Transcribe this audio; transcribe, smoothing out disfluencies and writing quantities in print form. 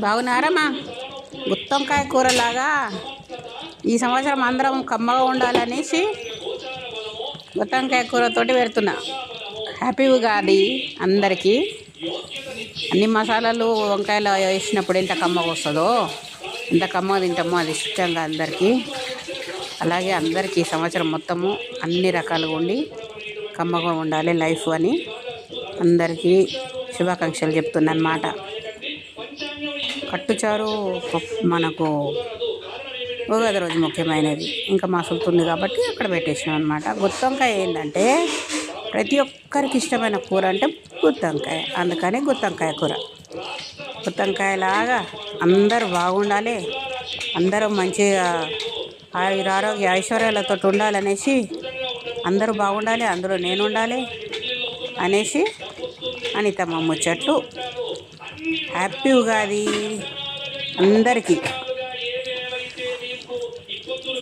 బాగున్నారమ్మా. గుత్తొంకాయ కూరలాగా ఈ సంవత్సరం అందరం కమ్మగా ఉండాలనేసి గుత్తొంకాయ కూరతోటి పెడుతున్నా. హ్యాపీ ఉగాది అందరికీ. అన్ని మసాలాలు వంకాయలు వేసినప్పుడు ఎంత కమ్మగా వస్తుందో, ఎంత కమ్మగా తింటామో అది ఇష్టంగా అందరికీ. అలాగే అందరికీ ఈ సంవత్సరం మొత్తము అన్ని రకాలుగా ఉండి కమ్మగా ఉండాలి లైఫ్ అని అందరికీ శుభాకాంక్షలు చెప్తున్నా అన్నమాట. కట్టుచారు మనకు ఉగాది రోజు ముఖ్యమైనది, ఇంకా మసులుతుంది కాబట్టి అక్కడ పెట్టేసినాం అనమాట. గుత్తొంకాయ ఏంటంటే ప్రతి ఒక్కరికి ఇష్టమైన కూర అంటే గుత్తొంకాయ, అందుకని గుత్తొంకాయ కూర. గుత్తొంకాయలాగా అందరూ బాగుండాలి, అందరూ మంచిగా ఆరోగ్య ఐశ్వర్యాలతో ఉండాలనేసి, అందరూ బాగుండాలి, అందులో నేను ఉండాలి అనేసి అనితమ్మ ముచ్చట్లు. హ్యాపీ ఉగాది అందరికీ.